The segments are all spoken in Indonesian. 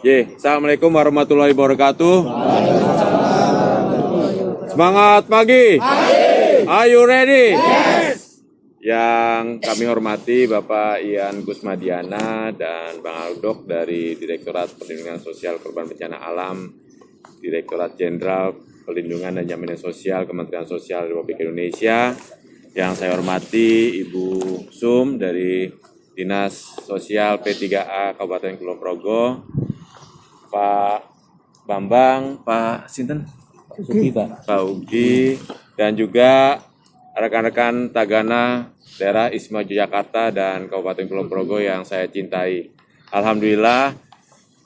Assalamualaikum warahmatullahi wabarakatuh. Semangat pagi. Are you ready? Yes. Yang kami hormati Bapak Ian Kusmadiana dan Bang Aldok dari Direktorat Perlindungan Sosial Korban Bencana Alam, Direktorat Jenderal Perlindungan dan Jaminan Sosial Kementerian Sosial Republik Indonesia. Yang saya hormati Ibu Sum dari Dinas Sosial P3A Kabupaten Kulon Progo, Pak Bambang, Pak Sinten, Pak Ugi, dan juga rekan-rekan Tagana daerah Istimewa Yogyakarta dan Kabupaten Kulon Progo yang saya cintai. Alhamdulillah,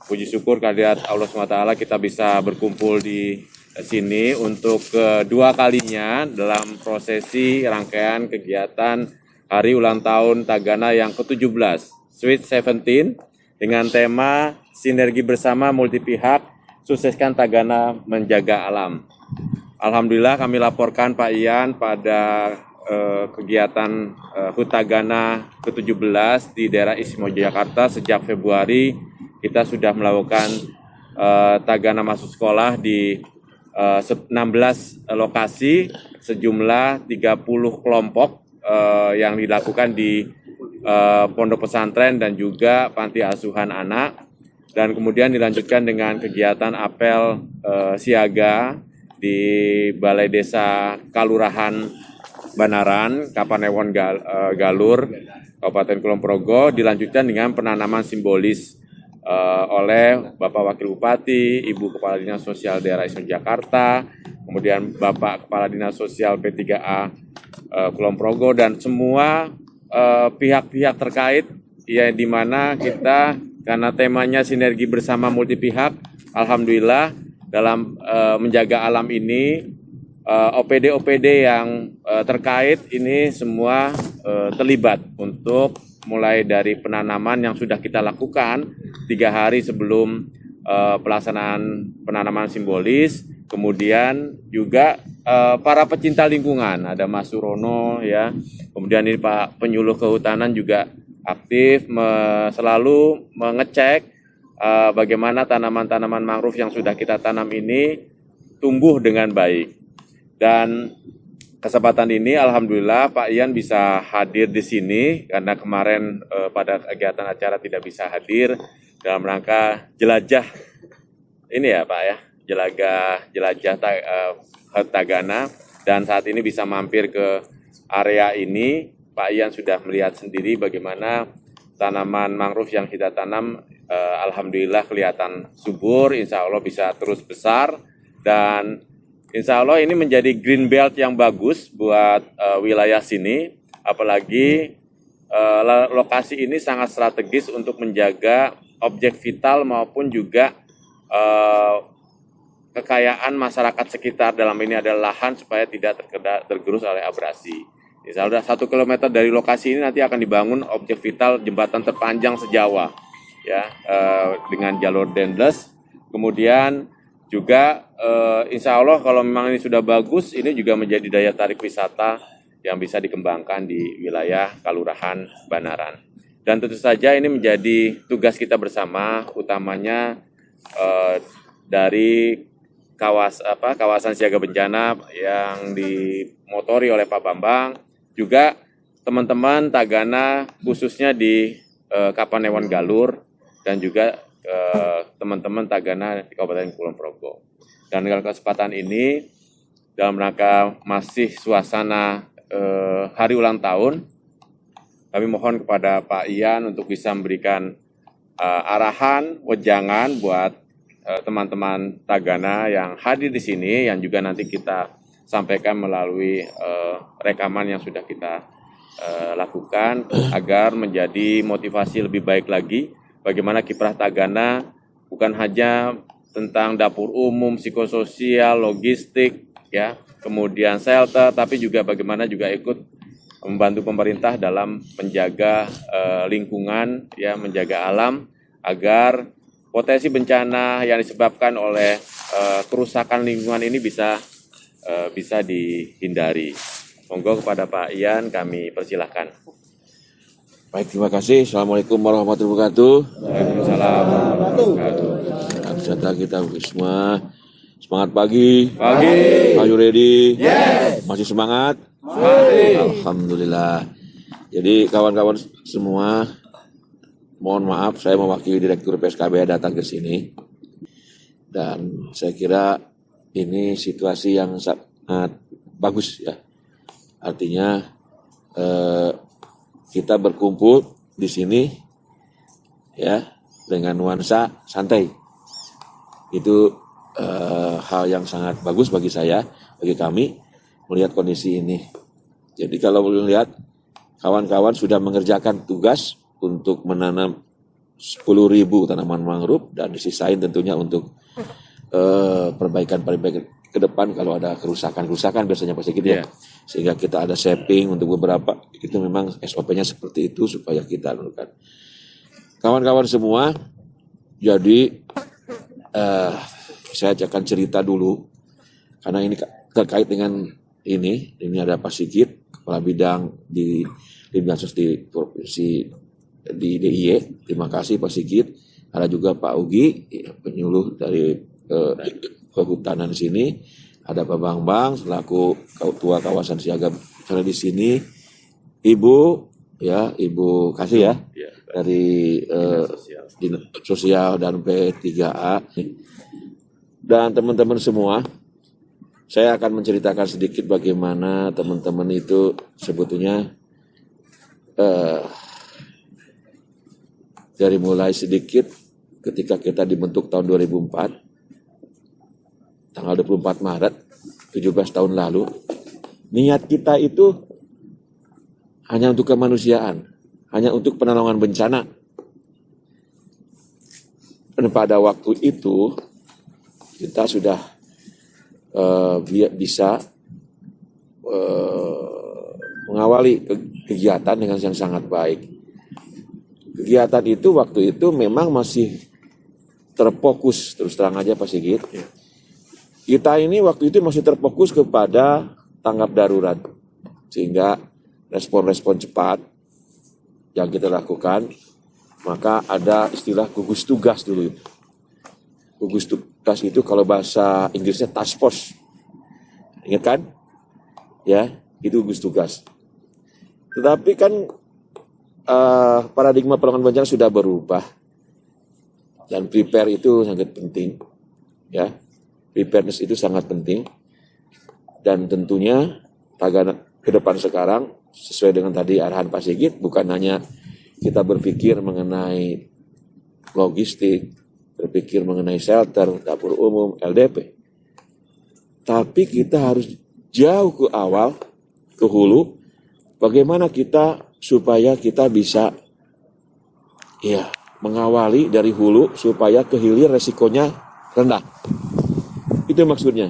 puji syukur kehadirat Allah SWT kita bisa berkumpul di sini untuk kedua kalinya dalam prosesi rangkaian kegiatan Hari Ulang Tahun Tagana yang ke-17, Sweet 17, dengan tema Sinergi Bersama Multi Pihak, Sukseskan Tagana Menjaga Alam. Alhamdulillah kami laporkan Pak Ian pada kegiatan HUT Tagana ke-17 di daerah Istimewa Yogyakarta sejak Februari kita sudah melakukan Tagana masuk sekolah di 16 lokasi sejumlah 30 kelompok yang dilakukan di pondok pesantren dan juga panti asuhan anak, dan kemudian dilanjutkan dengan kegiatan apel siaga di Balai Desa Kalurahan Banaran, Kapanewon Galur, Kabupaten Kulon Progo, dilanjutkan dengan penanaman simbolis oleh Bapak Wakil Bupati, Ibu Kepala Dinas Sosial Daerah Istimewa Jakarta, kemudian Bapak Kepala Dinas Sosial P3A Kulon Progo, dan semua pihak-pihak terkait, ya, di mana kita karena temanya sinergi bersama multi pihak, alhamdulillah dalam menjaga alam ini OPD-OPD yang terkait ini semua terlibat untuk mulai dari penanaman yang sudah kita lakukan 3 hari sebelum pelaksanaan penanaman simbolis, kemudian juga para pecinta lingkungan, ada Mas Surono, ya, kemudian ini Pak Penyuluh Kehutanan juga aktif selalu mengecek bagaimana tanaman-tanaman mangrove yang sudah kita tanam ini tumbuh dengan baik. Dan kesempatan ini alhamdulillah Pak Ian bisa hadir di sini karena kemarin pada kegiatan acara tidak bisa hadir dalam rangka jelajah ini ya Pak ya, jelajah Tagana, dan saat ini bisa mampir ke area ini. Pak Ian sudah melihat sendiri bagaimana tanaman mangrove yang kita tanam alhamdulillah kelihatan subur, insya Allah bisa terus besar, dan insya Allah ini menjadi green belt yang bagus buat wilayah sini, apalagi lokasi ini sangat strategis untuk menjaga objek vital maupun juga kekayaan masyarakat sekitar, dalam ini adalah lahan, supaya tidak tergerus oleh abrasi. Misalnya 1 kilometer dari lokasi ini nanti akan dibangun objek vital jembatan terpanjang se-Jawa, ya, dengan jalur densless. Kemudian juga insya Allah kalau memang ini sudah bagus, ini juga menjadi daya tarik wisata yang bisa dikembangkan di wilayah Kalurahan Banaran. Dan tentu saja ini menjadi tugas kita bersama, utamanya dari kawasan siaga bencana yang dimotori oleh Pak Bambang, juga teman-teman Tagana khususnya di Kapanewon Galur, dan juga teman-teman Tagana di Kabupaten Kulon Progo. Dan dalam kesempatan ini, dalam rangka masih suasana hari ulang tahun, kami mohon kepada Pak Ian untuk bisa memberikan arahan, wejangan buat teman-teman Tagana yang hadir di sini, yang juga nanti kita sampaikan melalui rekaman yang sudah kita lakukan, agar menjadi motivasi lebih baik lagi bagaimana kiprah Tagana bukan hanya tentang dapur umum, psikososial, logistik, ya, kemudian shelter, tapi juga bagaimana juga ikut membantu pemerintah dalam menjaga lingkungan, ya, menjaga alam, agar potensi bencana yang disebabkan oleh kerusakan lingkungan ini bisa dihindari. Monggo kepada Pak Ian kami persilahkan. Baik, terima kasih. Assalamualaikum warahmatullahi wabarakatuh. Waalaikumsalam warahmatullahi wabarakatuh. Serta kita semua semangat pagi. Pagi. Are you ready? Yes. Masih semangat? Mari. Alhamdulillah. Jadi kawan-kawan semua, mohon maaf saya mewakili Direktur PSKB datang ke sini. Dan saya kira ini situasi yang sangat bagus ya. Artinya kita berkumpul di sini ya dengan nuansa santai. Itu hal yang sangat bagus bagi saya, bagi kami melihat kondisi ini. Jadi kalau melihat kawan-kawan sudah mengerjakan tugas untuk menanam 10.000 tanaman mangrove dan disisain tentunya untuk perbaikan ke depan kalau ada kerusakan biasanya pasti gitu ya. Sehingga kita ada shaping untuk beberapa, itu memang SOP-nya seperti itu supaya kita lakukan. Kawan-kawan semua, jadi saya akan cerita dulu karena ini terkait dengan ini ada Pak Sigit, Kepala Bidang di Dinsos di Provinsi di DIY. Terima kasih Pak Sigit. Ada juga Pak Ugi, penyuluh dari kehutanan sini. Ada Pak Bambang selaku Ketua Kawasan Siaga Bencana di sini. Ibu kasih ya dari Dinas Sosial dan P3A. Dan teman-teman semua, saya akan menceritakan sedikit bagaimana teman-teman itu sebetulnya dari mulai sedikit ketika kita dibentuk tahun 2004, tanggal 24 Maret, 17 tahun lalu, niat kita itu hanya untuk kemanusiaan, hanya untuk penanggulangan bencana. Dan pada waktu itu, kita sudah bisa mengawali kegiatan dengan yang sangat baik. Kegiatan itu waktu itu memang masih terfokus, terus terang aja Pak Sigit. Kita ini waktu itu masih terfokus kepada tanggap darurat. Sehingga respon-respon cepat yang kita lakukan, maka ada istilah gugus tugas dulu. Gugus tugas itu kalau bahasa Inggrisnya task force. Ingat kan? Ya, itu gugus tugas. Tetapi kan paradigma penanggulangan bencana sudah berubah. Dan prepare itu sangat penting. Ya. Preparedness itu sangat penting. Dan tentunya ke depan sekarang sesuai dengan tadi arahan Pak Sigit, bukan hanya kita berpikir mengenai logistik, berpikir mengenai shelter, dapur umum, LDP. Tapi kita harus jauh ke awal, ke hulu, bagaimana kita supaya kita bisa mengawali dari hulu supaya ke hilir resikonya rendah. Itu maksudnya.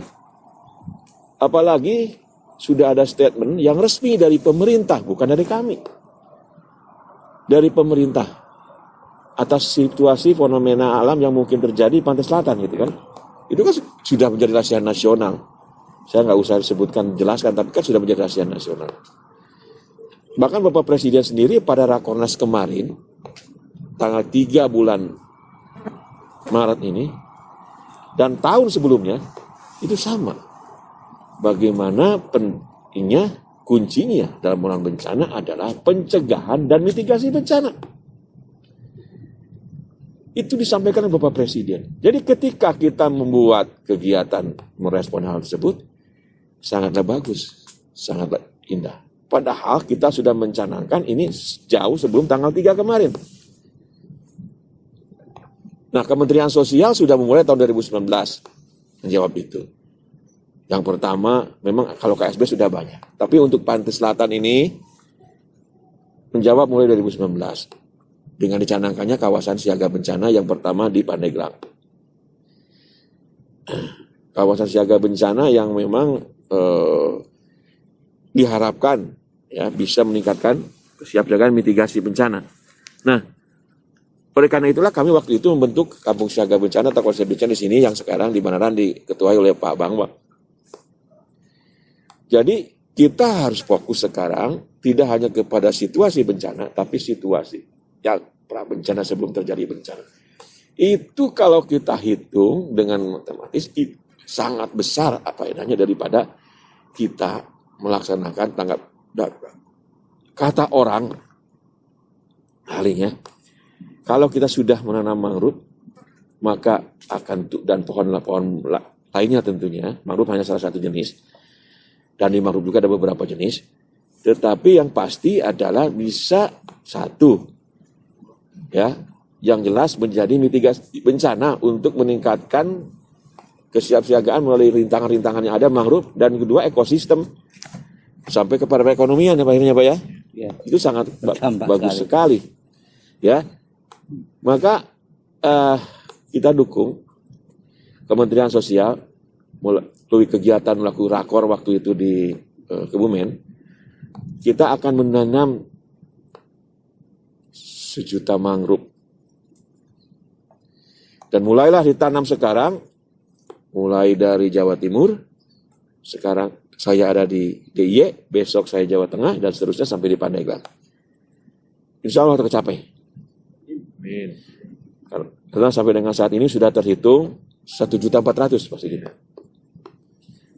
Apalagi sudah ada statement yang resmi dari pemerintah, bukan dari kami. Dari pemerintah. Atas situasi fenomena alam yang mungkin terjadi di pantai selatan gitu kan. Itu kan sudah menjadi rahasia nasional. Saya nggak usah sebutkan, jelaskan, tapi kan sudah menjadi rahasia nasional. Bahkan Bapak Presiden sendiri pada Rakornas kemarin, tanggal 3 bulan Maret ini, dan tahun sebelumnya, itu sama. Bagaimana pentingnya, kuncinya dalam penanggulangan bencana adalah pencegahan dan mitigasi bencana. Itu disampaikan oleh Bapak Presiden. Jadi ketika kita membuat kegiatan merespon hal tersebut, sangatlah bagus, sangatlah indah. Padahal kita sudah mencanangkan ini jauh sebelum tanggal 3 kemarin. Nah, Kementerian Sosial sudah memulai tahun 2019 menjawab itu. Yang pertama, memang kalau KSB sudah banyak. Tapi untuk pantai selatan ini, menjawab mulai 2019. Dengan dicanangkannya kawasan siaga bencana yang pertama di Pandeglang. Kawasan siaga bencana yang memang diharapkan ya bisa meningkatkan kesiapsiagaan mitigasi bencana. Nah, oleh karena itulah kami waktu itu membentuk Kampung Siaga Bencana atau Konsep Bencana di sini yang sekarang di Banaran diketuai oleh Pak Bambang. Jadi kita harus fokus sekarang tidak hanya kepada situasi bencana, tapi situasi yang pra bencana sebelum terjadi bencana. Itu kalau kita hitung dengan matematis sangat besar apa adanya daripada kita melaksanakan tanggap darurat. Kata orang ahlinya, kalau kita sudah menanam mangrove, maka akan dan pohon lainnya tentunya, mangrove hanya salah satu jenis, dan di mangrove juga ada beberapa jenis, tetapi yang pasti adalah bisa satu, ya, yang jelas menjadi mitigasi bencana untuk meningkatkan kesiapsiagaan melalui rintangan-rintangan yang ada mangrove, dan kedua ekosistem sampai kepada perekonomian ya Pak akhirnya Pak ya. Ya. Itu sangat bagus sekali. Ya. Maka kita dukung Kementerian Sosial melalui kegiatan melakukan rakor waktu itu di Kebumen. Kita akan menanam 1 juta mangrove. Dan mulailah ditanam sekarang, mulai dari Jawa Timur, sekarang saya ada di DIY, besok saya Jawa Tengah, dan seterusnya sampai di Pandeglang. Insya Allah tercapai. Amin. Karena sampai dengan saat ini sudah terhitung 1.400.000 pasti kita.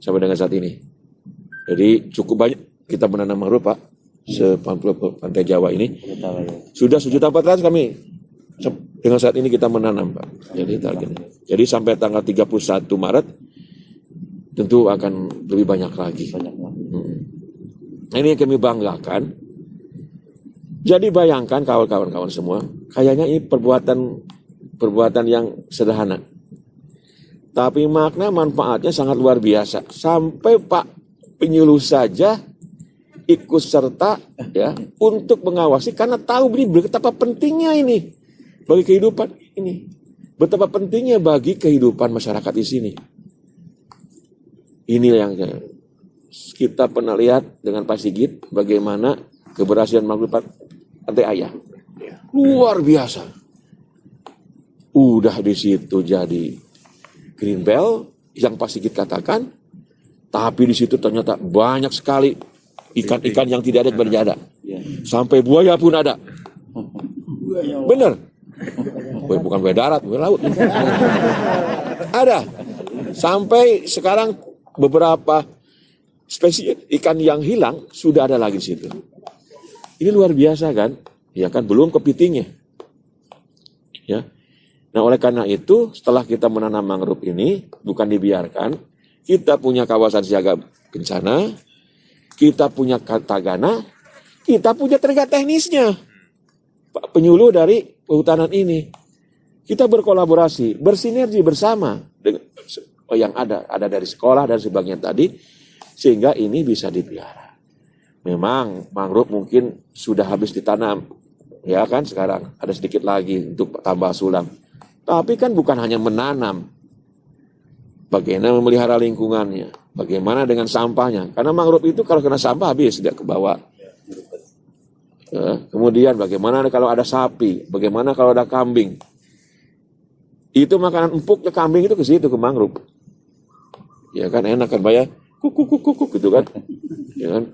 Sampai dengan saat ini. Jadi cukup banyak kita menanam mangrove Pak, sepanjang pantai Jawa ini. Sudah 1.400.000 kami. Dengan saat ini kita menanam Pak. Jadi targetnya. Jadi sampai tanggal 31 Maret tentu akan lebih banyak lagi. Nah, ini yang kami banggakan. Jadi bayangkan kawan-kawan semua, kayaknya ini perbuatan yang sederhana. Tapi makna manfaatnya sangat luar biasa. Sampai Pak penyuluh saja ikut serta ya untuk mengawasi karena tahu betapa pentingnya ini bagi kehidupan ini. Betapa pentingnya bagi kehidupan masyarakat di sini. Ini yang kita pernah lihat dengan Pak Sigit, bagaimana keberhasilan mangrove pantai Ayah. Luar biasa. Udah di situ jadi green belt yang Pak Sigit katakan, tapi di situ ternyata banyak sekali ikan-ikan yang tidak ada berjada. Sampai buaya pun ada. Bener. Bukan buaya darat, buaya laut. Ada. Sampai sekarang beberapa spesies ikan yang hilang sudah ada lagi di situ. Ini luar biasa kan? Ya kan, belum kepitingnya. Ya. Nah, oleh karena itu setelah kita menanam mangrove ini bukan dibiarkan, kita punya kawasan siaga bencana, kita punya tagana, kita punya tenaga teknisnya. Pak penyuluh dari kehutanan ini. Kita berkolaborasi, bersinergi bersama dengan yang ada dari sekolah dan sebagainya tadi, sehingga ini bisa dipelihara. Memang mangrove mungkin sudah habis ditanam, ya kan, sekarang ada sedikit lagi untuk tambah sulam. Tapi kan bukan hanya menanam, bagaimana memelihara lingkungannya, bagaimana dengan sampahnya, karena mangrove itu kalau kena sampah habis, tidak ke bawah. Kemudian bagaimana kalau ada sapi, bagaimana kalau ada kambing, itu makanan empuknya kambing itu ke situ, ke mangrove. Ya kan, enak kan Pak ya, kuk gitu kan. Ya kan.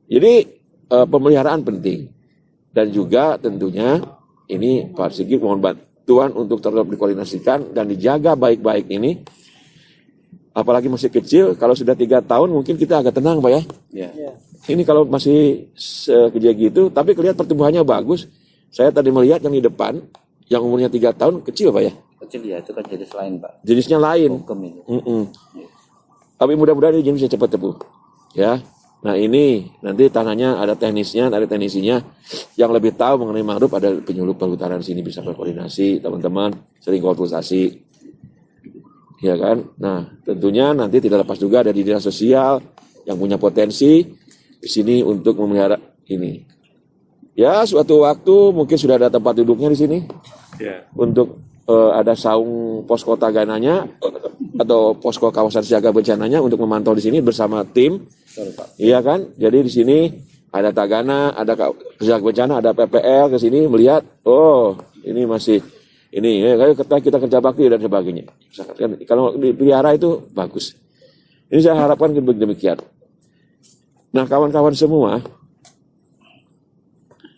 Jadi pemeliharaan penting. Dan juga tentunya ini Pak Sigit mohon bantuan untuk tetap dikoordinasikan dan dijaga baik-baik ini. Apalagi masih kecil, kalau sudah 3 tahun mungkin kita agak tenang Pak ya. Ya. Ini kalau masih sekejap gitu, tapi kelihatan pertumbuhannya bagus. Saya tadi melihat yang di depan, yang umurnya 3 tahun kecil Pak ya. Kecil ya, itu kan jenis lain Pak. Jenisnya lain. Tapi mudah-mudahan ini jenisnya cepat tumbuh. Ya. Nah ini nanti tanahnya ada teknisnya, ada teknisinya yang lebih tahu mengenai mangrove, ada penyuluh perhutanan sini bisa berkoordinasi, teman-teman sering konsultasi. Ya kan? Nah, tentunya nanti tidak lepas juga ada di dinas sosial yang punya potensi di sini untuk memelihara ini. Ya, suatu waktu mungkin sudah ada tempat duduknya di sini. Yeah. Untuk ada saung posko tagananya atau posko kawasan siaga bencananya untuk memantau di sini bersama tim. Iya kan? Jadi di sini ada tagana, ada siaga bencana, ada PPL ke sini melihat, oh, ini masih ini ya, kita kerja bakti dan sebagainya. Kalau dipelihara itu bagus. Ini saya harapkan demikian. Nah, kawan-kawan semua,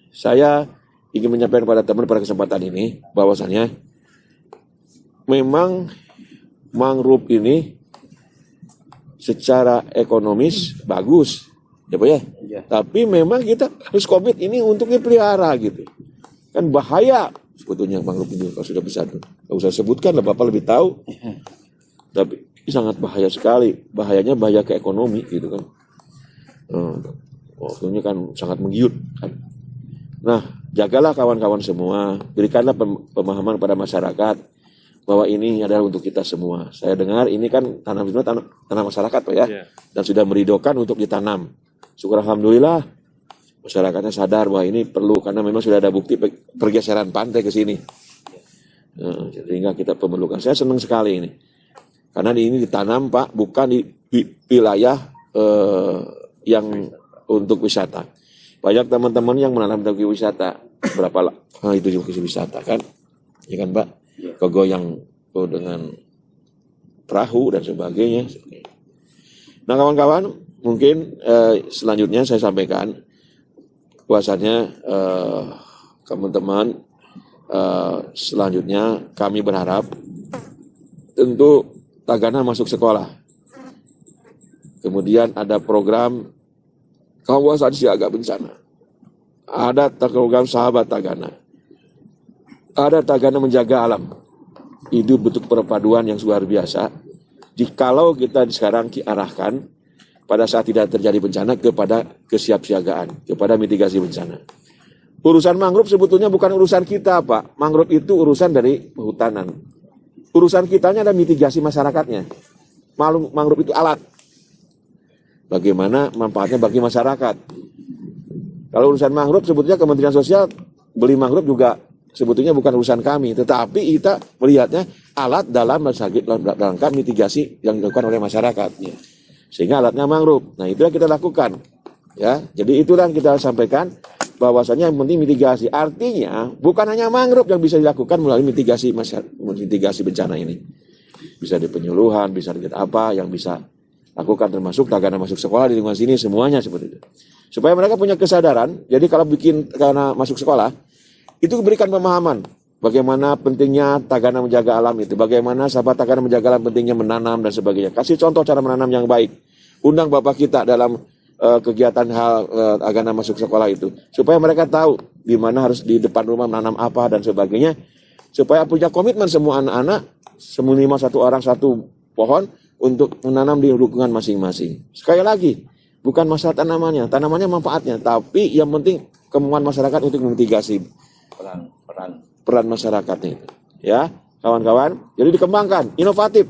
saya ingin menyampaikan pada teman pada kesempatan ini bahwasannya memang mangrove ini secara ekonomis bagus, ya Pak ya. Iya. Tapi memang kita harus komit ini untuk dipelihara gitu. Kan bahaya sebetulnya mangrove ini kalau sudah bisa. Nggak usah sebutkan lah, Bapak lebih tahu. Tapi sangat bahaya sekali. Bahayanya bahaya ke ekonomi gitu kan. Waktunya kan sangat menggiurkan. Nah, jagalah kawan-kawan semua, berikanlah pemahaman pada masyarakat bahwa ini adalah untuk kita semua. Saya dengar ini kan tanah masyarakat Pak ya, dan sudah meridokan untuk ditanam. Syukur alhamdulillah masyarakatnya sadar bahwa ini perlu karena memang sudah ada bukti pergeseran pantai ke sini. Sehingga kita memerlukan. Saya senang sekali ini. Karena ini ditanam Pak, bukan di wilayah yang untuk wisata. Banyak teman-teman yang menanam untuk wisata. Berapa lah? Itu juga wisata kan? Ya kan Pak? Kegoyang dengan perahu dan sebagainya. Nah kawan-kawan, mungkin selanjutnya saya sampaikan bahwasannya teman-teman selanjutnya kami berharap tentu Tagana masuk sekolah. Kemudian ada program kawasan siaga bencana. Ada program sahabat Tagana. Ada Tagana menjaga alam. Itu bentuk perpaduan yang luar biasa. Jikalau kita sekarang diarahkan pada saat tidak terjadi bencana kepada kesiapsiagaan, kepada mitigasi bencana. Urusan mangrove sebetulnya bukan urusan kita, Pak. Mangrove itu urusan dari kehutanan. Urusan kitanya ada mitigasi masyarakatnya. Mangrove itu alat. Bagaimana manfaatnya bagi masyarakat. Kalau urusan mangrove sebetulnya Kementerian Sosial beli mangrove juga sebetulnya bukan urusan kami. Tetapi kita melihatnya alat dalam rangka mitigasi yang dilakukan oleh masyarakat. Ya. Sehingga alatnya mangrove. Nah itu yang kita lakukan. Ya, jadi itulah yang kita sampaikan bahwasanya yang penting mitigasi. Artinya bukan hanya mangrove yang bisa dilakukan melalui mitigasi bencana ini. Bisa di penyuluhan, bisa di apa yang bisa lakukan termasuk Tagana masuk sekolah di lingkungan sini semuanya seperti itu. Supaya mereka punya kesadaran. Jadi kalau bikin Tagana masuk sekolah itu berikan pemahaman bagaimana pentingnya Tagana menjaga alam itu, bagaimana sahabat Tagana menjaga alam pentingnya menanam dan sebagainya. Kasih contoh cara menanam yang baik. Undang Bapak kita dalam kegiatan hal Tagana masuk sekolah itu supaya mereka tahu di mana harus di depan rumah menanam apa dan sebagainya supaya punya komitmen semua anak-anak seminimal satu orang satu pohon untuk menanam di lingkungan masing-masing. Sekali lagi bukan masalah tanamannya manfaatnya, tapi yang penting kemauan masyarakat untuk memitigasi peran masyarakatnya itu. Ya kawan-kawan, jadi dikembangkan inovatif.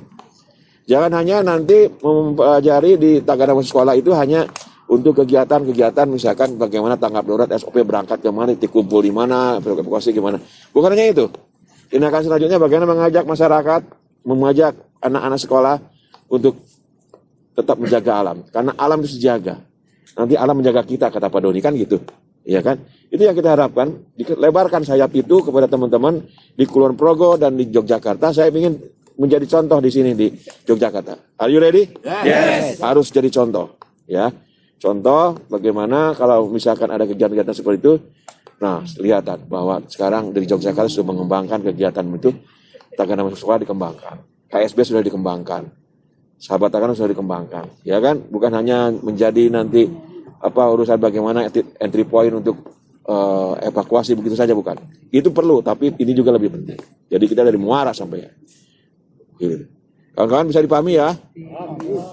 Jangan hanya nanti mempelajari di Tagana masuk sekolah itu hanya untuk kegiatan-kegiatan misalkan bagaimana tanggap darurat SOP berangkat kemana, dikumpul di mana, evakuasi gimana. Bukan hanya itu. Tindakan selanjutnya bagaimana mengajak masyarakat, mengajak anak-anak sekolah untuk tetap menjaga alam. Karena alam itu sejaga. Nanti alam menjaga kita, kata Pak Doni kan gitu. Iya kan? Itu yang kita harapkan. Dilebarkan sayap itu kepada teman-teman di Kulon Progo dan di Yogyakarta. Saya ingin menjadi contoh di sini di Yogyakarta. Are you ready? Yes. Harus jadi contoh. Ya. Contoh bagaimana kalau misalkan ada kegiatan-kegiatan seperti itu, nah kelihatan bahwa sekarang dari Yogyakarta sudah mengembangkan kegiatan itu, Tagana masuk sekolah dikembangkan, KSB sudah dikembangkan, sahabat Tagana sudah dikembangkan, ya kan? Bukan hanya menjadi nanti urusan bagaimana entry point untuk evakuasi begitu saja bukan. Itu perlu, tapi ini juga lebih penting. Jadi kita dari muara sampai ya. Gitu. Kawan-kawan bisa dipahami ya?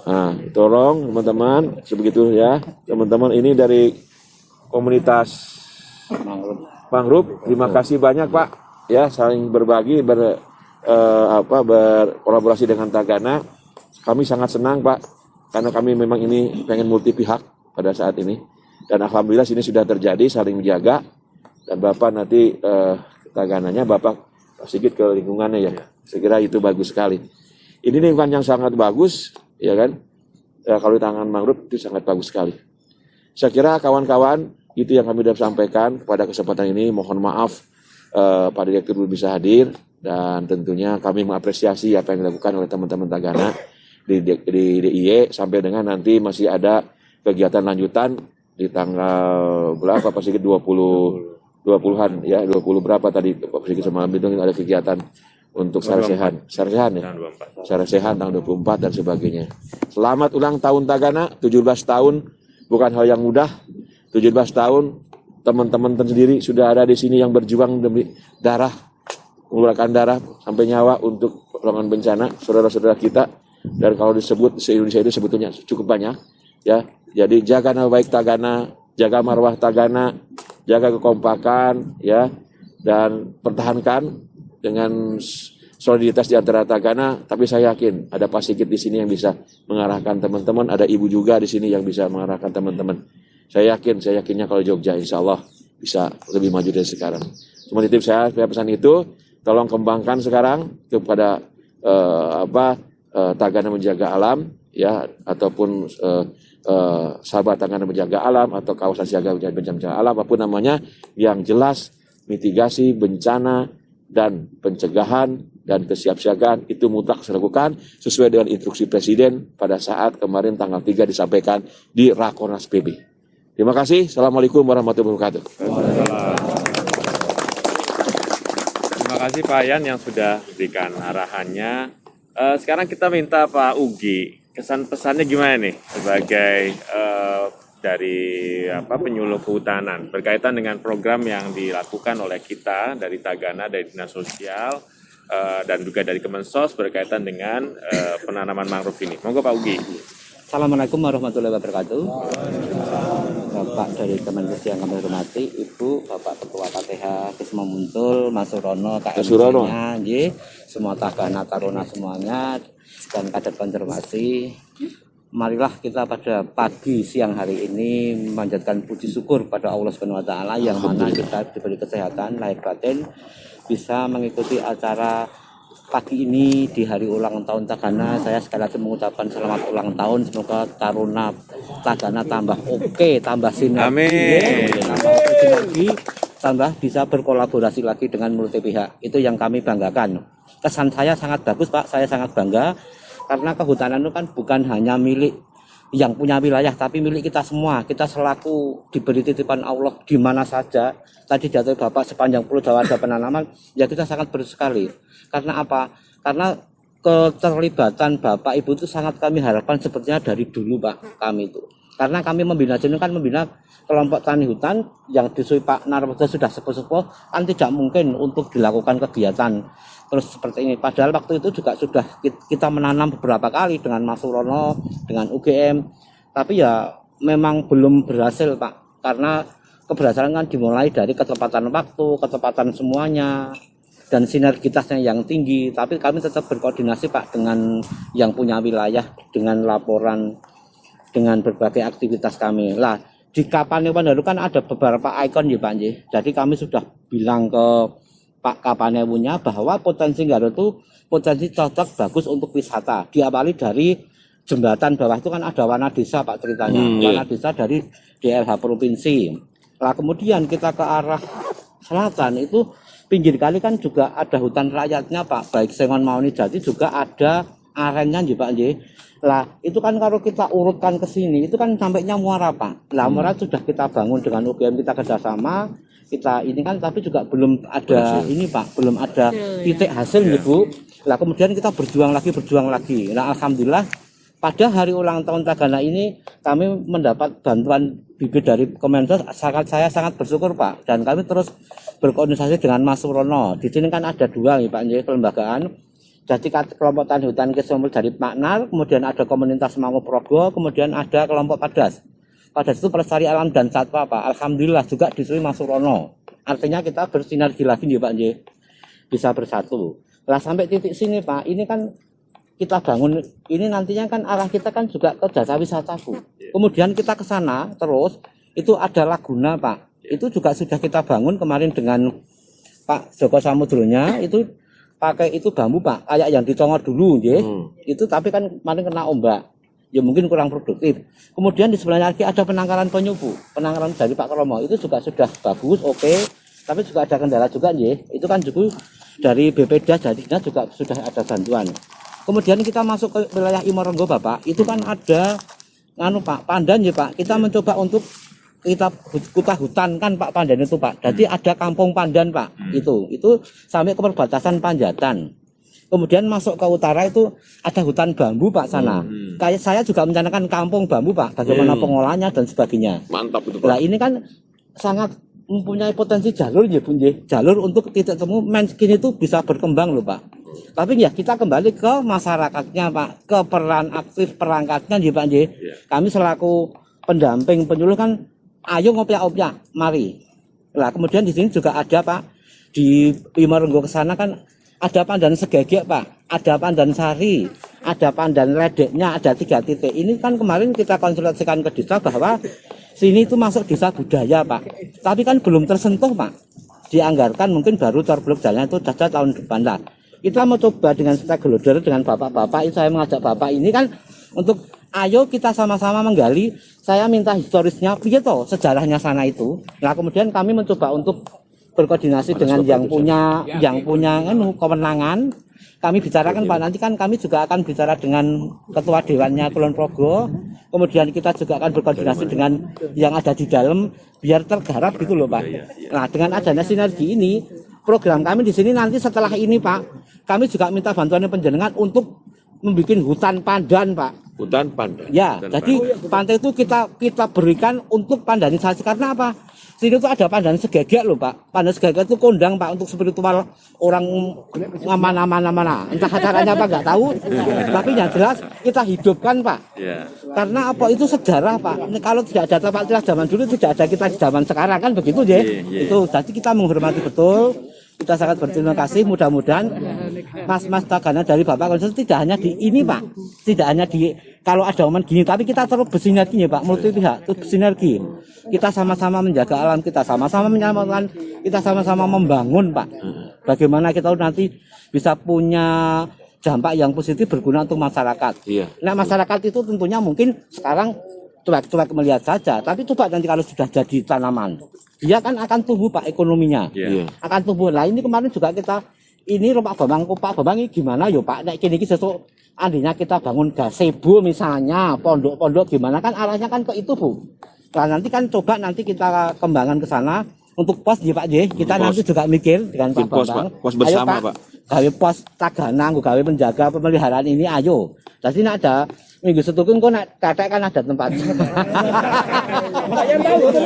Nah, tolong teman-teman sebegitu ya. Teman-teman ini dari komunitas mangrove. Terima kasih banyak Pak. Ya, saling berbagi berkolaborasi dengan Tagana. Kami sangat senang Pak karena kami memang ini pengen multi pihak pada saat ini. Dan alhamdulillah sini sudah terjadi saling menjaga. Dan Bapak nanti Tagananya Bapak sedikit ke lingkungannya ya. Saya kira itu bagus sekali. Ini lingkungan yang sangat bagus, ya kan? Ya, kalau di tangan mangrove itu sangat bagus sekali. Saya kira kawan-kawan itu yang kami sudah sampaikan pada kesempatan ini. Mohon maaf Pak Direktur belum bisa hadir dan tentunya kami mengapresiasi apa yang dilakukan oleh teman-teman Tagana di DIY sampai dengan nanti masih ada kegiatan lanjutan di tanggal berapa Pak Sigit 20-an ya 20 berapa tadi Pak Sigit semalam itu ada kegiatan untuk Sarasehan ya. Sarasehan tanggal 24 dan sebagainya. Selamat ulang tahun Tagana, 17 tahun bukan hal yang mudah. 17 tahun teman-teman sendiri sudah ada di sini yang berjuang demi darah, mengeluarkan darah sampai nyawa untuk pertolongan bencana saudara-saudara kita. Dan kalau disebut se-Indonesia itu sebetulnya cukup banyak ya. Jadi jaga nama baik Tagana, jaga marwah Tagana, jaga kekompakan ya, dan pertahankan dengan soliditas di antara Tagana. Tapi saya yakin ada Pak Sigit di sini yang bisa mengarahkan teman-teman, ada Ibu juga di sini yang bisa mengarahkan teman-teman. Saya yakinnya kalau Jogja insya Allah bisa lebih maju dari sekarang. Cuma titip saya pesan itu, tolong kembangkan sekarang kepada Tagana menjaga alam ya, ataupun sahabat Tagana menjaga alam atau kawasan siaga bencana alam apapun namanya, yang jelas mitigasi bencana dan pencegahan dan kesiapsiagaan itu mutlak dilakukan sesuai dengan instruksi Presiden pada saat kemarin tanggal 3 disampaikan di Rakornas PB. Terima kasih. Assalamualaikum warahmatullahi wabarakatuh. Terima kasih Pak Yan yang sudah berikan arahannya. Sekarang kita minta Pak Ugi, kesan pesannya gimana nih sebagai dari penyuluh kehutanan berkaitan dengan program yang dilakukan oleh kita dari Tagana, dari Dinas Sosial dan juga dari Kemensos berkaitan dengan penanaman mangrove ini. Monggo Pak Ugi. Assalamualaikum warahmatullahi wabarakatuh. Bapak dari Kemensos yang kami hormati, Ibu, Bapak Ketua KTH Kisma Muncul, Mas Surono, KMC-nya, semua Tagana Taruna semuanya, dan kader konservasi. Marilah kita pada pagi siang hari ini memanjatkan puji syukur pada Allah Subhanahu wa taala yang mana kita diberi kesehatan lahir batin bisa mengikuti acara pagi ini di hari ulang tahun Tagana. Saya sekali lagi mengucapkan selamat ulang tahun. Semoga Taruna Tagana tambah oke, tambah sinergi, tambah sinergi, tambah bisa berkolaborasi lagi dengan multi pihak. Itu yang kami banggakan. Kesan saya sangat bagus Pak, saya sangat bangga karena kehutanan itu kan bukan hanya milik yang punya wilayah, tapi milik kita semua. Kita selaku diberi titipan Allah di mana saja. Tadi jatuh Bapak sepanjang Pulau Jawa ada penanaman, ya kita sangat bersekali. Karena apa? Karena keterlibatan Bapak Ibu itu sangat kami harapkan sepertinya dari dulu Pak kami itu. Karena kami membina jenis kan membina kelompok tani hutan yang disuruh Pak Narwodo sudah sepuh-sepuh, kan tidak mungkin untuk dilakukan kegiatan terus seperti ini. Padahal waktu itu juga sudah kita menanam beberapa kali dengan Mas Surono, dengan UGM, tapi ya memang belum berhasil Pak. Karena keberhasilan kan dimulai dari ketepatan waktu, ketepatan semuanya, dan sinergitasnya yang tinggi. Tapi kami tetap berkoordinasi Pak dengan yang punya wilayah, dengan laporan, dengan berbagai aktivitas kami. Lah di Kapanewan dulu kan ada beberapa ikon ya Pak. Jadi kami sudah bilang ke Pak Kapanewunya bahwa potensi Garut itu potensi cocok bagus untuk wisata. Diawali dari jembatan bawah itu kan ada Wana Desa Pak ceritanya. Wana Desa dari DLH Provinsi. Lah kemudian kita ke arah selatan itu pinggir kali kan juga ada hutan rakyatnya Pak. Baik Sengon Mauni Jati juga ada arennya ya Pak. Lah itu kan kalau kita urutkan ke sini itu kan sampainya Muara Pak. Lah Muara sudah kita bangun dengan UGM, kita kerjasama, kita ini kan tapi juga belum ada ini Pak, belum ada titik hasil ya Bu. Lah kemudian kita berjuang lagi. Nah alhamdulillah pada hari ulang tahun Tagana ini kami mendapat bantuan bibit dari Kemensos. Saya sangat bersyukur Pak, dan kami terus berkoordinasi dengan Mas Surono. Di sini kan ada dua nih Pak kelembagaan. Jadi kelompok tani hutan Kisomul dari Maknar, kemudian ada komunitas Mangu Progo, kemudian ada kelompok Padas. Padas itu pelestari alam dan satwa Pak. Alhamdulillah juga disuruh Mas Surono. Artinya kita bersinergi lagi nih Pak bisa bersatu. Lah sampai titik sini Pak, ini kan kita bangun, ini nantinya kan arah kita kan juga ke jasa wisataku. Kemudian kita ke sana terus, itu ada Laguna Pak. Itu juga sudah kita bangun kemarin dengan Pak Joko Samudronya, itu pakai itu bambu Pak, kayak yang dicongor dulu itu tapi kan kemarin kena ombak, ya mungkin kurang produktif. Kemudian di sebelahnya lagi ada penangkaran penyu Bu, penangkaran dari Pak Kromo, itu juga sudah bagus, oke. Tapi juga ada kendala juga itu kan juga dari BPD jadinya juga sudah ada bantuan. Kemudian kita masuk ke wilayah Imoronggo Bapak, itu kan ada Pak, pandan ya Pak. Kita mencoba untuk kita hutankan Pak pandan itu Pak. Jadi ada kampung pandan Pak. Itu sampai ke perbatasan Panjatan. Kemudian masuk ke utara itu ada hutan bambu Pak sana. Kayak saya juga mencanakan kampung bambu Pak. Bagaimana pengolahannya dan sebagainya. Mantap itu Pak. Nah ini kan sangat mempunyai potensi jalur ya Bun. Jalur untuk titik temu Manskin itu bisa berkembang loh Pak. Tapi ya kita kembali ke masyarakatnya Pak, ke peran aktif perangkatnya ya Pak. Kami selaku pendamping penyuluh kan, ayo ngopyak-opyak, mari. Nah kemudian di sini juga ada Pak, di Pimarenggo ke sana kan ada pandan segegek Pak, ada pandan sari, ada pandan ledeknya, ada 3 titik. Ini kan kemarin kita konsultasikan ke desa bahwa sini itu masuk desa budaya Pak, tapi kan belum tersentuh Pak. Dianggarkan mungkin baru terblok jalan itu saja tahun depan lah. Kita mau coba dengan stakeholder, dengan bapak-bapak, saya mengajak bapak ini kan untuk ayo kita sama-sama menggali. Saya minta historisnya, toh sejarahnya sana itu. Nah kemudian kami mencoba untuk berkoordinasi dengan yang punya kewenangan. Kami bicarakan Pak, nanti kan kami juga akan bicara dengan ketua dewannya Kulon Progo. Kemudian kita juga akan berkoordinasi dengan yang ada di dalam biar tergarap gitu loh Pak. Nah dengan adanya sinergi ini, program kami di sini nanti setelah ini Pak, kami juga minta bantuan penjenengan untuk membuat hutan pandan Pak. Hutan pandan. Ya, hutan jadi pantai itu kita berikan untuk pandanisasi karena apa? Sini tuh ada pandan segegek loh Pak. Pandan segegek itu kondang Pak untuk spiritual orang mana. Entah caranya apa nggak tahu. Tapi yang jelas kita hidupkan Pak. Karena apa itu sejarah Pak. Kalau tidak ada Pak Tilas zaman dulu tidak ada kita di zaman sekarang kan begitu ya. Itu jadi kita menghormati betul. Kita sangat berterima kasih, mudah-mudahan Mas Tagana dari Bapak Konsul tidak hanya di ini Pak, tidak hanya di kalau ada momen gini, tapi kita terus bersinergi ya Pak, multi pihak, terus bersinergi. Kita sama-sama menjaga alam, kita sama-sama menyelamatkan, kita sama-sama membangun Pak. Bagaimana kita nanti bisa punya dampak yang positif berguna untuk masyarakat. Nah masyarakat itu tentunya mungkin sekarang cuek-cuek melihat saja, tapi coba nanti kalau sudah jadi tanaman, dia kan akan tumbuh Pak ekonominya, akan tumbuh. Nah ini kemarin juga kita ini Pak Bambang ini gimana yo Pak, nek kini sesuk andinya kita bangun gazebo misalnya, pondok-pondok gimana kan arahnya kan ke itu Bu. Nah nanti kan coba nanti kita kembangkan ke sana untuk pos ya Pak J. Kita nanti juga mikir dengan Pak Bambang. Pos bersama Pak. Gawe pos Tagana, gawe menjaga pemeliharaan ini ayo. Jadi nak ada minggu setukun kok nak kakek kan ada tempat.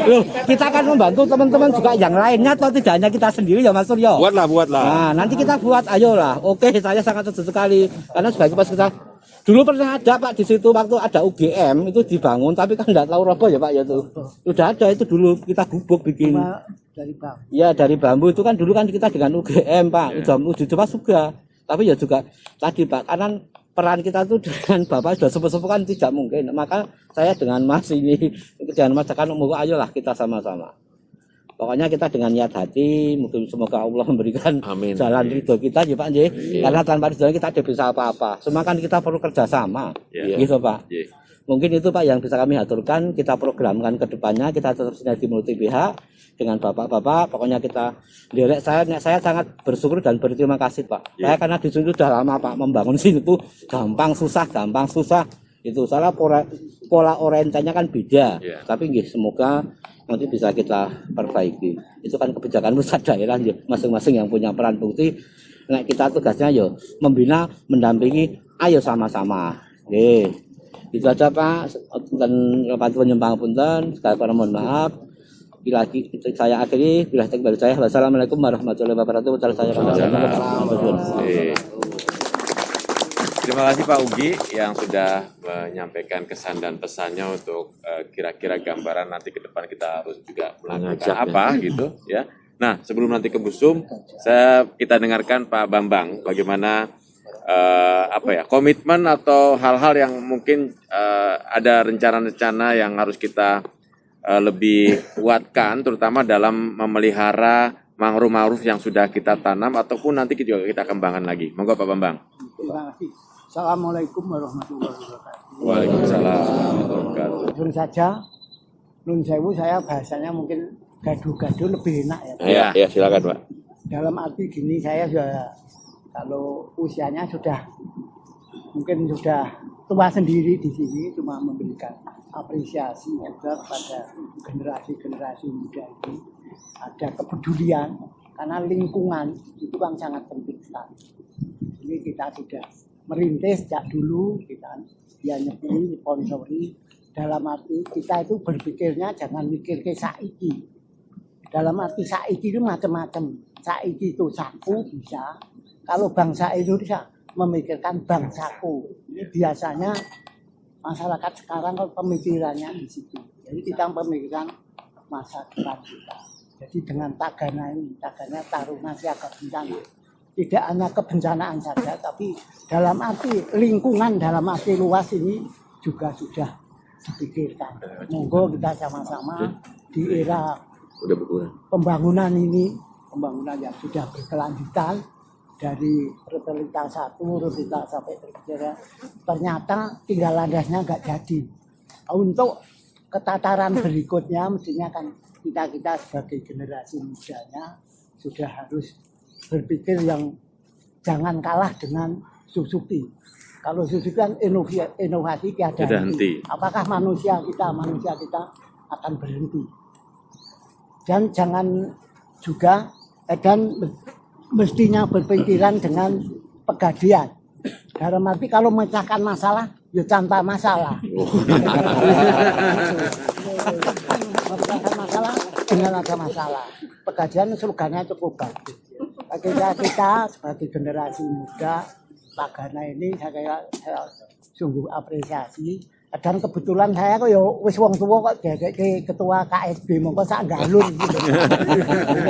Loh, kita akan membantu teman-teman juga yang lainnya atau tidak hanya kita sendiri ya Mas Suryo. Buatlah. Nah, nanti kita buat ayolah. Oke, saya sangat setuju sekali karena sebagai pas kita dulu pernah ada Pak di situ waktu ada UGM itu dibangun tapi kan enggak tahu roboh ya Pak ya tuh. Sudah ada itu dulu kita gubuk bikin dari bambu. Ya, dari bambu itu kan dulu kan kita dengan UGM Pak. Udah coba juga. Tapi ya juga tadi Pak karena peran kita tuh dengan Bapak sudah sepuh-sepuh kan tidak mungkin. Maka saya dengan Mas ini, dengan Mas akan ayolah kita sama-sama. Pokoknya kita dengan niat hati, mungkin semoga Allah memberikan jalan ridho kita ya Pak. Karena tanpa ridho kita tidak bisa apa-apa. Semua kan kita perlu kerjasama, gitu Pak. Mungkin itu Pak yang bisa kami aturkan, kita programkan ke depannya, kita tetap sinergi multi pihak dengan bapak-bapak. Pokoknya kita direct saya sangat bersyukur dan berterima kasih Pak. Saya karena di sini sudah lama Pak membangun sini itu gampang susah. Itu salah pola orientasinya kan beda. Tapi nggih semoga nanti bisa kita perbaiki. Itu kan kebijakan pusat daerah ya, masing-masing yang punya peran bukti. Nah, kita tugasnya yo membina, mendampingi, ayo sama-sama. Nggih. Itu aja Pak, dan panjenengan penyembah punten, sekali mohon maaf. Bila saya akhiri, bila dari saya, wassalamualaikum warahmatullahi wabarakatuh. Terima kasih Pak Ugi yang sudah menyampaikan kesan dan pesannya untuk kira-kira gambaran nanti ke depan kita harus juga melakukan apa gitu ya. Nah sebelum nanti ke Busum, kita dengarkan Pak Bambang bagaimana komitmen atau hal-hal yang mungkin ada rencana-rencana yang harus kita lebih kuatkan, terutama dalam memelihara mangrove-mangrove yang sudah kita tanam ataupun nanti juga kita kembangkan lagi. Monggo Pak Bambang. Terima kasih. Assalamualaikum warahmatullahi wabarakatuh. Waalaikumsalam warahmatullahi wabarakatuh. Langsung saja, Nun Sewu saya bahasanya mungkin gaduh-gaduh lebih enak Ya ya. silakan Pak. Dalam arti gini saya sudah kalau usianya sudah mungkin sudah tua sendiri di sini cuma memberikan apresiasi juga kepada generasi-generasi muda ini ada kepedulian karena lingkungan itu kan sangat penting sekali. Ini kita sudah merintis sejak dulu, kita dia nyepuri, sponsori, dalam arti kita itu berpikirnya jangan mikir ke saiki. Dalam arti saiki itu macam-macam. Saiki itu saku bisa. Kalau bangsa Indonesia memikirkan bangsaku. Ini biasanya masyarakat sekarang kalau pemikirannya di situ. Jadi kita memikirkan masa depan kita. Jadi dengan Tagana ini, Tagana Taruna Siaga Bencana. Tidak hanya kebencanaan saja, tapi dalam arti lingkungan, dalam arti luas ini juga sudah dipikirkan. Monggo kita sama-sama di era pembangunan ini, pembangunan yang sudah berkelanjutan dari rutinitas 1, rutinitas sampai terkira, ternyata tinggal landasnya nggak jadi. Untuk ketataran berikutnya mestinya kan kita sebagai generasi mudanya sudah harus berpikir yang jangan kalah dengan Suzuki. Kalau Suzuki kan inovasi tiada henti. Apakah manusia kita akan berhenti? Dan jangan juga dan mestinya berpikiran dengan pegadian. Dalam arti kalau memecahkan masalah, ya tanpa masalah. Memecahkan masalah dengan ada masalah. Pegadian slogannya cukup bagus. Kita sebagai generasi muda Tagana ini saya sungguh apresiasi. Dan kebetulan saya kok ya wis wong tua kok jadi ketua KSB mongko sak galun gitu.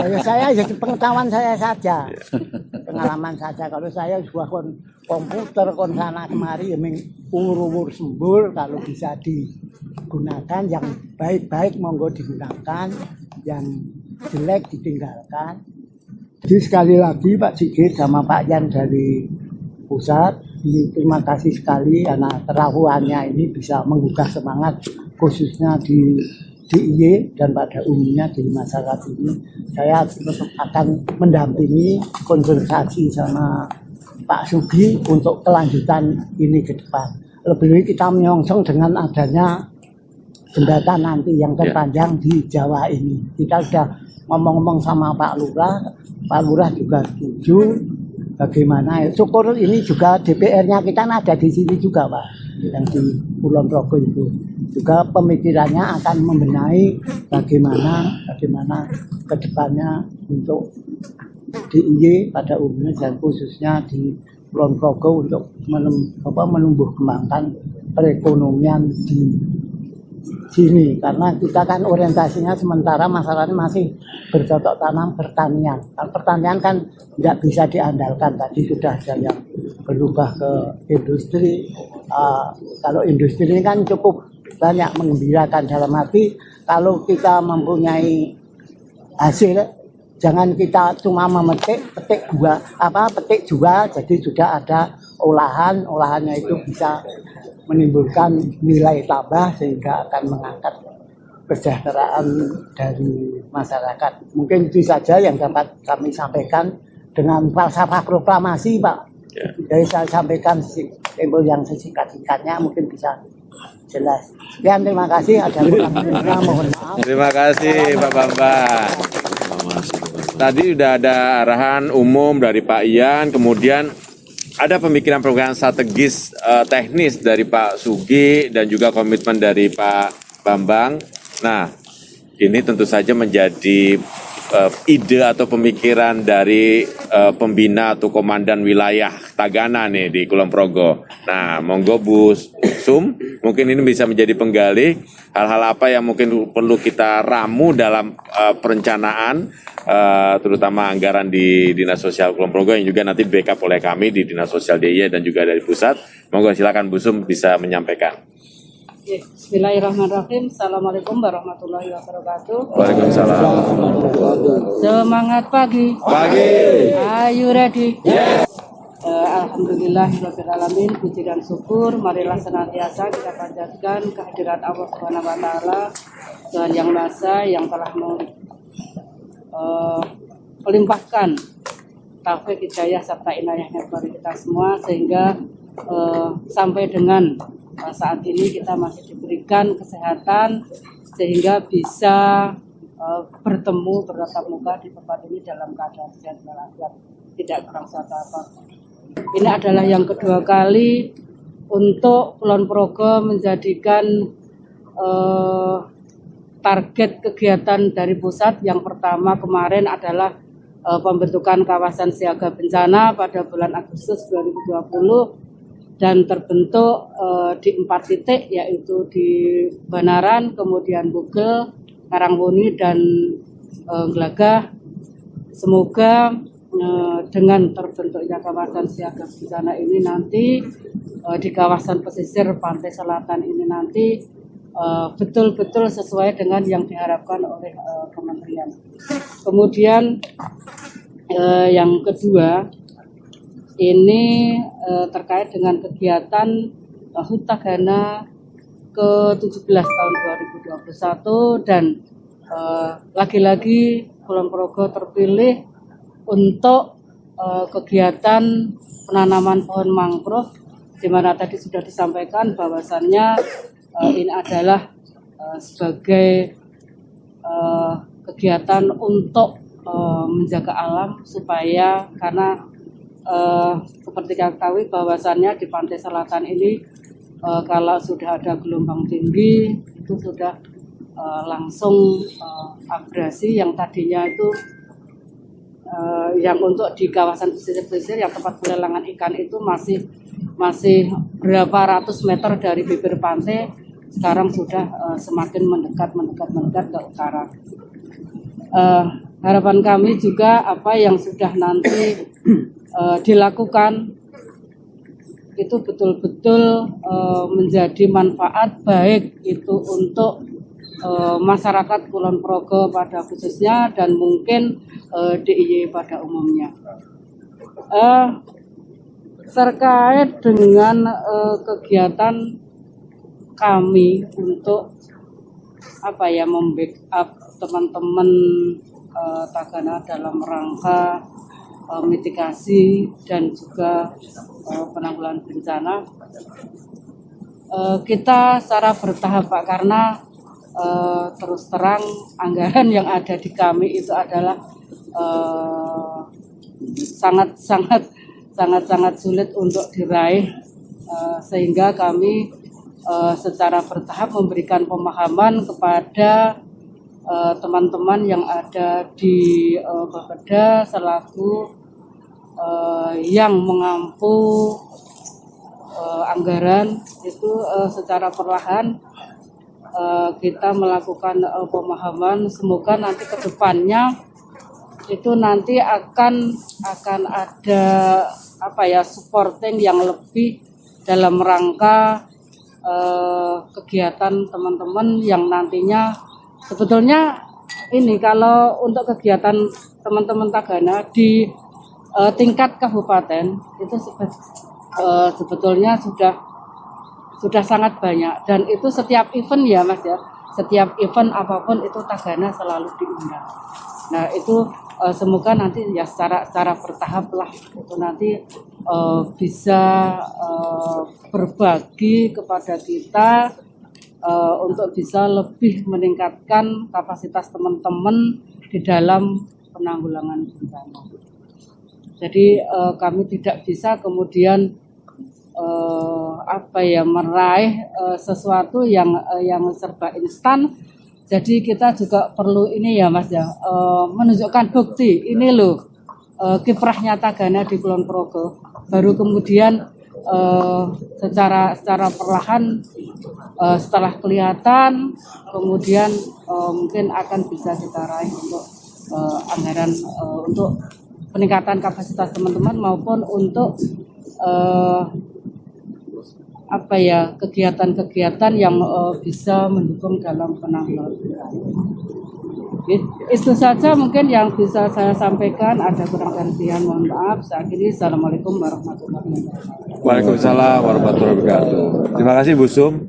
Ya saya jadi pengetahuan saya saja. Pengalaman saja kalau saya sebuah komputer kon sana kemari ya umur sembur kalau bisa digunakan yang baik-baik monggo digunakan, yang jelek ditinggalkan. Jadi sekali lagi Pak Sigit sama Pak Yan dari pusat, ini terima kasih sekali karena kerahuannya ini bisa menggugah semangat khususnya di DIY dan pada umumnya di masyarakat ini. Saya akan mendampingi konsultasi sama Pak Sugi untuk kelanjutan ini ke depan. Lebih kita menyongsong dengan adanya jembatan nanti yang terpanjang di Jawa ini. Kita sudah ngomong-ngomong sama Pak Lurah juga setuju. Bagaimana syukur ini juga DPR-nya kita ada di sini juga Pak, yang di Kulon Progo itu juga pemikirannya akan membenahi bagaimana ke depannya untuk DIY pada umumnya dan khususnya di Kulon Progo untuk menumbuh kembangkan perekonomian di sini, karena kita kan orientasinya sementara masalahnya masih bercocok tanam pertanian. Pertanian kan tidak bisa diandalkan, tadi sudah ada yang berubah ke industri. Kalau industri ini kan cukup banyak mengembirakan, dalam arti kalau kita mempunyai hasil jangan kita cuma petik jual, jadi sudah ada olahannya itu bisa menimbulkan nilai tambah sehingga akan mengangkat kesejahteraan dari masyarakat. Mungkin itu saja yang dapat kami sampaikan dengan falsafah proklamasi Pak. Jadi saya sampaikan yang sesingkat-singkatnya mungkin bisa jelas. Sekian, terima kasih. Ada kurang-kurangnya mohon maaf. Terima kasih Pak Bambang. Tadi sudah ada arahan umum dari Pak Ian, kemudian ada pemikiran-pemikiran strategis teknis dari Pak Sugi dan juga komitmen dari Pak Bambang. Nah, ini tentu saja menjadi ide atau pemikiran dari pembina atau komandan wilayah Tagana nih di Kulon Progo. Nah, monggo Bu Sum, mungkin ini bisa menjadi penggali hal-hal apa yang mungkin perlu kita ramu dalam perencanaan, terutama anggaran di Dinas Sosial Kulon Progo yang juga nanti di-backup oleh kami di Dinas Sosial DIY dan juga dari pusat. Monggo silakan Bu Sum bisa menyampaikan. Bismillahirrahmanirrahim. Assalamualaikum warahmatullahi wabarakatuh. Waalaikumsalam. Semangat pagi. Pagi. Are you ready? Yes. Alhamdulillahirrahmanirrahim. Puji dan syukur marilah senantiasa kita panjatkan kehadirat Allah Subhanahu wa taala, Tuhan yang Maha Esa yang telah melimpahkan taufik hidayah serta inayahnya kepada kita semua sehingga sampai dengan saat ini kita masih diberikan kesehatan sehingga bisa bertemu bertatap muka di tempat ini dalam keadaan sehat walafiat, tidak kurang suatu apa. Ini adalah yang kedua kali untuk Kulon Progo menjadikan target kegiatan dari pusat. Yang pertama kemarin adalah pembentukan kawasan siaga bencana pada bulan Agustus 2020 dan terbentuk di 4 titik, yaitu di Banaran, kemudian Bugel, Karangwuni, dan Glagah. Semoga dengan terbentuknya kawasan siaga bencana ini nanti di kawasan pesisir pantai selatan ini nanti betul-betul sesuai dengan yang diharapkan oleh kementerian. Kemudian yang kedua ini terkait dengan kegiatan HUT Tagana ke-17 tahun 2021 dan lagi-lagi Kulon Progo terpilih untuk kegiatan penanaman pohon mangrove, di mana tadi sudah disampaikan bahwasannya ini adalah sebagai kegiatan untuk menjaga alam supaya karena seperti kita ketahui bahwasannya di pantai selatan ini kalau sudah ada gelombang tinggi itu sudah langsung abrasi yang tadinya itu yang untuk di kawasan pesisir-pesisir yang tempat pelelangan ikan itu masih berapa ratus meter dari bibir pantai, sekarang sudah semakin mendekat ke utara. Harapan kami juga apa yang sudah nanti dilakukan itu betul-betul menjadi manfaat baik itu untuk masyarakat Kulon Progo pada khususnya dan mungkin DIY pada umumnya. Terkait dengan kegiatan kami untuk membackup teman-teman Tagana dalam rangka mitigasi dan juga penanggulangan bencana, kita secara bertahap Pak, karena terus terang anggaran yang ada di kami itu adalah sangat sulit untuk diraih, sehingga kami secara bertahap memberikan pemahaman kepada teman-teman yang ada di Bapeda selaku yang mengampu anggaran itu secara perlahan kita melakukan pemahaman. Semoga nanti ke depannya itu nanti akan ada supporting yang lebih dalam rangka kegiatan teman-teman yang nantinya sebetulnya ini kalau untuk kegiatan teman-teman Tagana di tingkat kabupaten itu sebetulnya sudah sangat banyak, dan itu setiap event ya Mas ya, setiap event apapun itu Tagana selalu diundang. Nah itu semoga nanti ya secara bertahap lah itu nanti bisa berbagi kepada kita untuk bisa lebih meningkatkan kapasitas teman-teman di dalam penanggulangan bencana. Jadi kami tidak bisa kemudian meraih sesuatu yang serba instan. Jadi kita juga perlu ini ya Mas ya, menunjukkan bukti ini loh kiprahnya Tagana di Kulon Progo. Baru kemudian secara perlahan setelah kelihatan kemudian mungkin akan bisa kita raih untuk anggaran untuk peningkatan kapasitas teman-teman maupun untuk kegiatan-kegiatan yang bisa mendukung dalam penanggulangan. Itu saja mungkin yang bisa saya sampaikan. Ada kurang lebihnya mohon maaf. Saat ini Assalamualaikum warahmatullahi wabarakatuh. Waalaikumsalam warahmatullahi wabarakatuh. Terima kasih Bu Sum.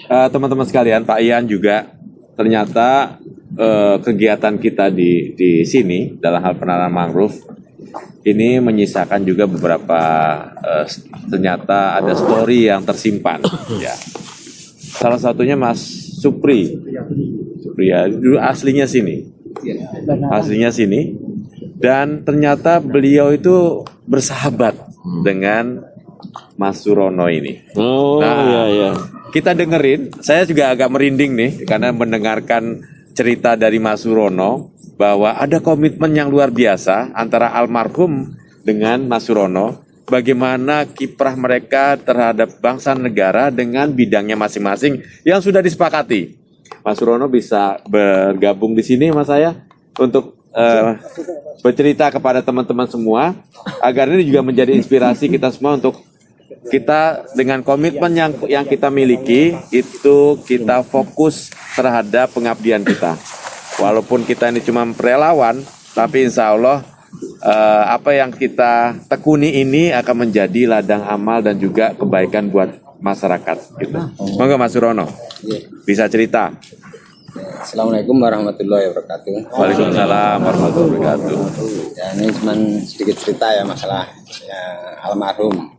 Teman-teman sekalian, Pak Ian juga ternyata kegiatan kita di sini dalam hal penanaman mangrove ini menyisakan juga beberapa ternyata ada story yang tersimpan ya. Salah satunya Mas Supri ya, dulu aslinya sini dan ternyata beliau itu bersahabat dengan Mas Surono ini. Oh Nah, iya. kita dengerin, saya juga agak merinding nih karena mendengarkan cerita dari Mas Surono bahwa ada komitmen yang luar biasa antara almarhum dengan Mas Surono. Bagaimana kiprah mereka terhadap bangsa negara dengan bidangnya masing-masing yang sudah disepakati. Mas Surono bisa bergabung di sini sama saya untuk bercerita kepada teman-teman semua agar ini juga menjadi inspirasi kita semua untuk kita dengan komitmen yang kita miliki itu kita fokus terhadap pengabdian kita. Walaupun kita ini cuma relawan, tapi insya Allah apa yang kita tekuni ini akan menjadi ladang amal dan juga kebaikan buat masyarakat. Gitu. Monggo Mas Surono, bisa cerita. Assalamualaikum warahmatullahi wabarakatuh. Waalaikumsalam warahmatullahi wabarakatuh. Ya, ini cuma sedikit cerita ya masalah ya, almarhum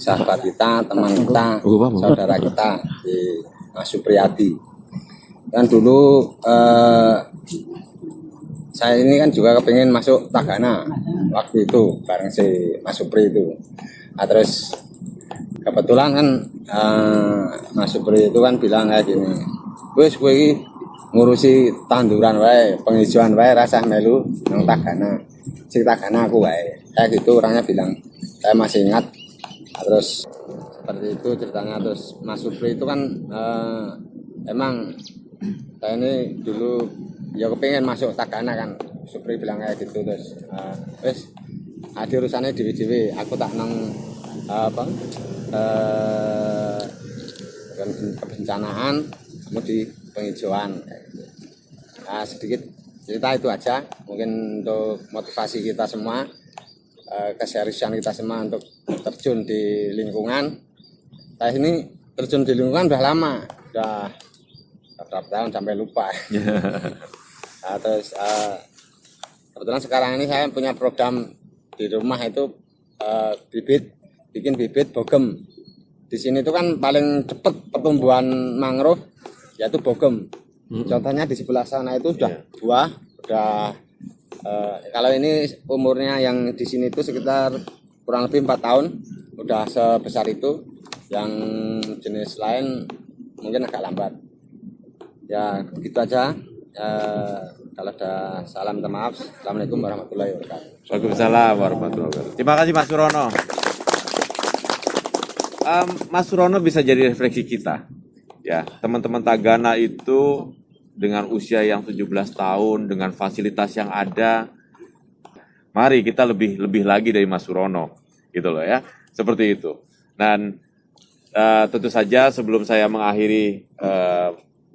sahabat kita, teman kita, saudara kita di Mas Supriyadi. Kan dulu saya ini kan juga kepingin masuk Tagana waktu itu bareng si Mas Supri itu. Nah, terus kebetulan kan Mas Supri itu kan bilang kayak gini, wis kowe iki ngurusi tanduran wae, penghijauan wae, rasah melu nang Tagana. Si Tagana aku wae. Kayak gitu orangnya bilang. Saya masih ingat. Terus seperti itu ceritanya. Terus Mas Supri itu kan emang saya ini dulu ya kepingin masuk Tagana kan. Supri bilang kayak gitu. Terus wis ada urusannya dewi-dewi. Aku tak nang kebencanaan, kamu di penghijauan. Nah, sedikit cerita itu aja, mungkin untuk motivasi kita semua, keseriusan kita semua untuk terjun di lingkungan. Saya ini terjun di lingkungan udah lama, udah berapa tahun sampai lupa. Nah, terus kebetulan sekarang ini saya punya program di rumah itu bikin bibit bogem. Di sini itu kan paling cepat pertumbuhan mangrove yaitu bogem. Contohnya di sebelah sana itu udah buah, udah kalau ini umurnya yang di sini itu sekitar kurang lebih 4 tahun, udah sebesar itu. Yang jenis lain mungkin agak lambat. Ya gitu aja. Kalau ada salam minta maaf. Assalamualaikum warahmatullahi wabarakatuh. Waalaikumsalam warahmatullahi wabarakatuh. Terima kasih Mas Surono. Mas Surono bisa jadi refleksi kita. Ya, teman-teman Tagana itu dengan usia yang 17 tahun, dengan fasilitas yang ada, mari kita lebih lagi dari Mas Surono, gitu loh ya, seperti itu. Dan tentu saja sebelum saya mengakhiri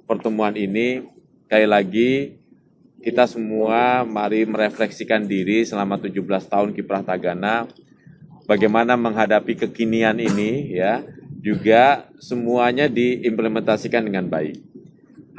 pertemuan ini, sekali lagi kita semua mari merefleksikan diri selama 17 tahun kiprah Tagana, bagaimana menghadapi kekinian ini ya, juga semuanya diimplementasikan dengan baik.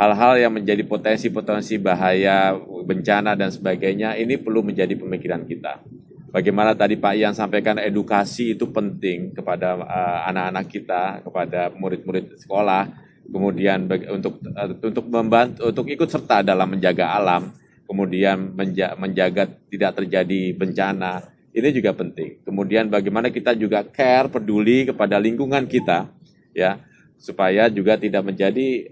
Hal-hal yang menjadi potensi-potensi bahaya, bencana dan sebagainya, ini perlu menjadi pemikiran kita. Bagaimana tadi Pak Ian sampaikan, edukasi itu penting kepada anak-anak kita, kepada murid-murid sekolah, kemudian untuk membantu, untuk ikut serta dalam menjaga alam, kemudian menjaga tidak terjadi bencana, ini juga penting. Kemudian bagaimana kita juga care, peduli kepada lingkungan kita, ya, supaya juga tidak menjadi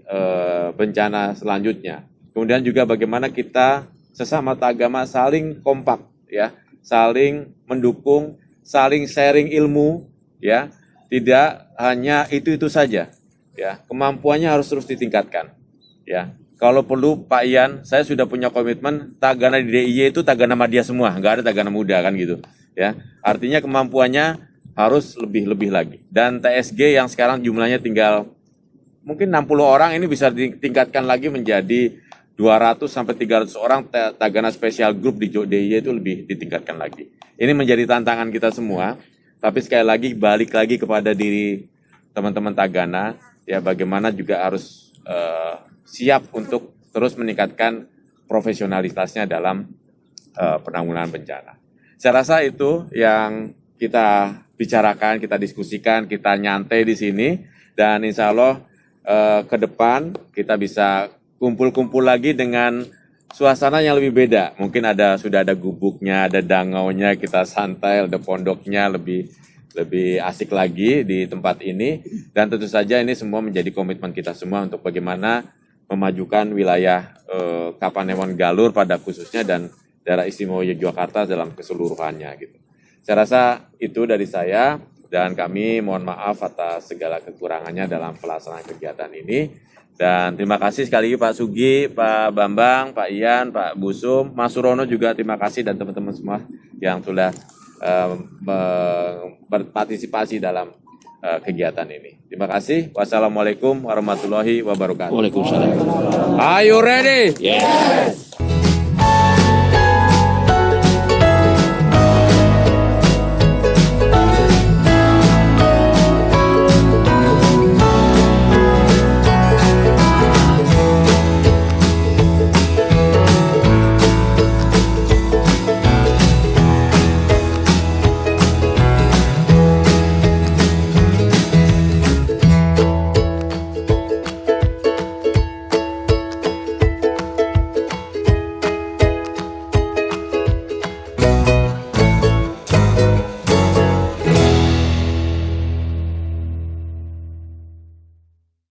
bencana selanjutnya. Kemudian juga bagaimana kita sesama agama saling kompak, ya, saling mendukung, saling sharing ilmu, ya, tidak hanya itu saja, ya, kemampuannya harus terus ditingkatkan, ya. Kalau perlu Pak Ian, saya sudah punya komitmen Tagana di DIY itu Tagana Madya semua, nggak ada Tagana muda kan gitu, ya. Artinya kemampuannya harus lebih lagi. Dan TSG yang sekarang jumlahnya tinggal mungkin 60 orang ini bisa ditingkatkan lagi menjadi 200 sampai 300 orang. Tagana Special Group di DIY itu lebih ditingkatkan lagi. Ini menjadi tantangan kita semua. Tapi sekali lagi balik lagi kepada diri teman-teman Tagana, ya, bagaimana juga harus siap untuk terus meningkatkan profesionalitasnya dalam penanggulangan bencana. Saya rasa itu yang kita bicarakan, kita diskusikan, kita nyantai di sini, dan insya Allah ke depan kita bisa kumpul-kumpul lagi dengan suasana yang lebih beda. Mungkin sudah ada gubuknya, ada dangaunya, kita santai, ada pondoknya, lebih asik lagi di tempat ini. Dan tentu saja ini semua menjadi komitmen kita semua untuk bagaimana memajukan wilayah Kapanewon Galur pada khususnya dan daerah istimewa Yogyakarta dalam keseluruhannya gitu. Saya rasa itu dari saya, dan kami mohon maaf atas segala kekurangannya dalam pelaksanaan kegiatan ini. Dan terima kasih sekali lagi Pak Sugi, Pak Bambang, Pak Ian, Pak Busum, Mas Surono juga terima kasih, dan teman-teman semua yang sudah berpartisipasi dalam kegiatan ini. Terima kasih. Wassalamualaikum warahmatullahi wabarakatuh. Waalaikumsalam. Are you ready? Yes.